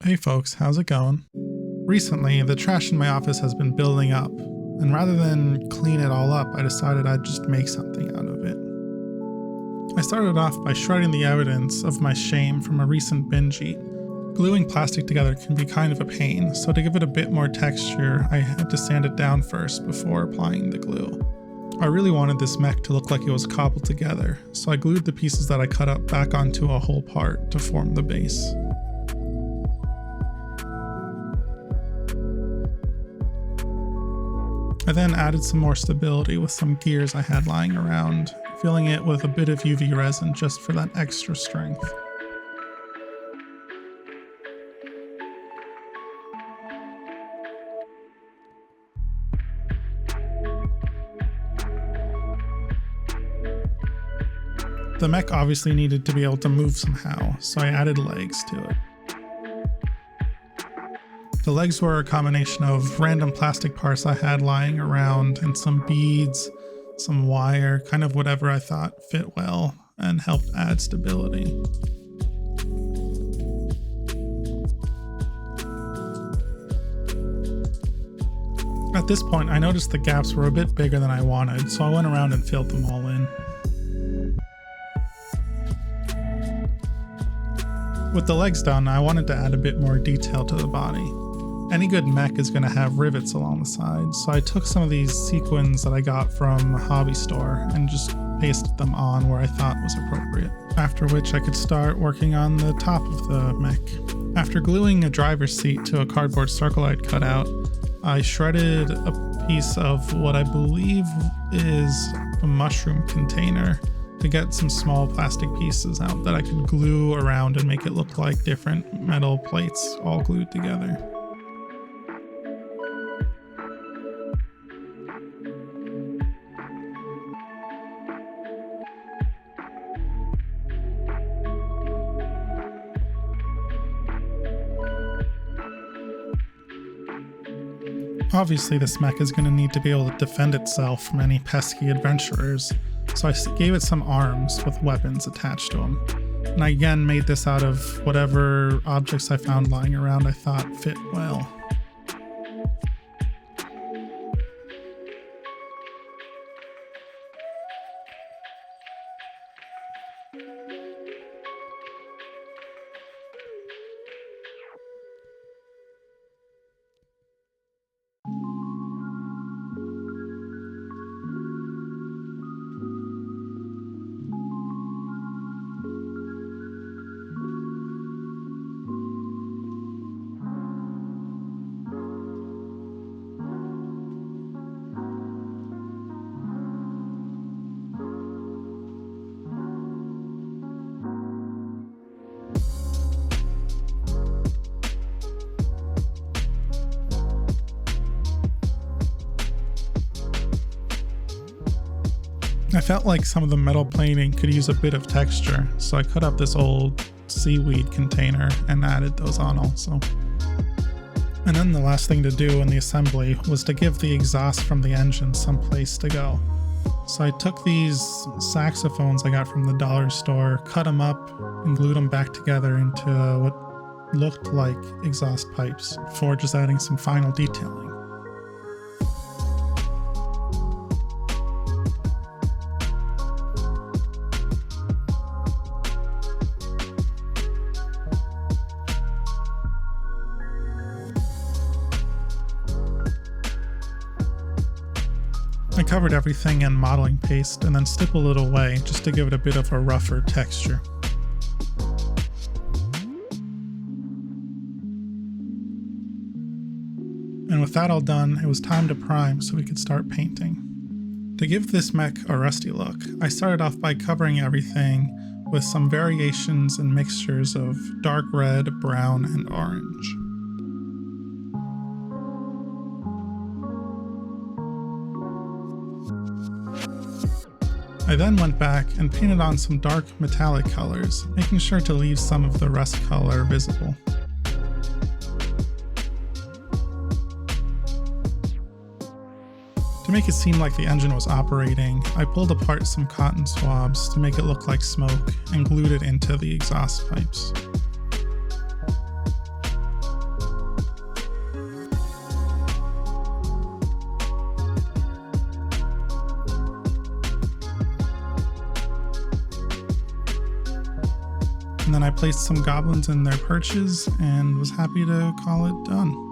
Hey folks, how's it going? Recently, the trash in my office has been building up, and rather than clean it all up, I decided I'd just make something out of it. I started off by shredding the evidence of my shame from a recent binge eat. Gluing plastic together can be kind of a pain, so to give it a bit more texture, I had to sand it down first before applying the glue. I really wanted this mech to look like it was cobbled together, so I glued the pieces that I cut up back onto a whole part to form the base. I then added some more stability with some gears I had lying around, filling it with a bit of UV resin just for that extra strength. The mech obviously needed to be able to move somehow, so I added legs to it. The legs were a combination of random plastic parts I had lying around and some beads, some wire, kind of whatever I thought fit well and helped add stability. At this point, I noticed the gaps were a bit bigger than I wanted, so I went around and filled them all in. With the legs done, I wanted to add a bit more detail to the body. Any good mech is going to have rivets along the sides, so I took some of these sequins that I got from a hobby store and just pasted them on where I thought was appropriate. After which I could start working on the top of the mech. After gluing a driver's seat to a cardboard circle I'd cut out, I shredded a piece of what I believe is a mushroom container to get some small plastic pieces out that I could glue around and make it look like different metal plates all glued together. Obviously, this mech is going to need to be able to defend itself from any pesky adventurers, so I gave it some arms with weapons attached to them. And I again made this out of whatever objects I found lying around I thought fit well. I felt like some of the metal plating could use a bit of texture, so I cut up this old seaweed container and added those on also. And then the last thing to do in the assembly was to give the exhaust from the engine some place to go. So I took these saxophones I got from the dollar store, cut them up, and glued them back together into what looked like exhaust pipes before just adding some final detailing. I covered everything in modeling paste and then stippled it away just to give it a bit of a rougher texture. And with that all done, it was time to prime so we could start painting. To give this mech a rusty look, I started off by covering everything with some variations and mixtures of dark red, brown, and orange. I then went back and painted on some dark metallic colors, making sure to leave some of the rust color visible. To make it seem like the engine was operating, I pulled apart some cotton swabs to make it look like smoke and glued it into the exhaust pipes. And then I placed some goblins in their perches and was happy to call it done.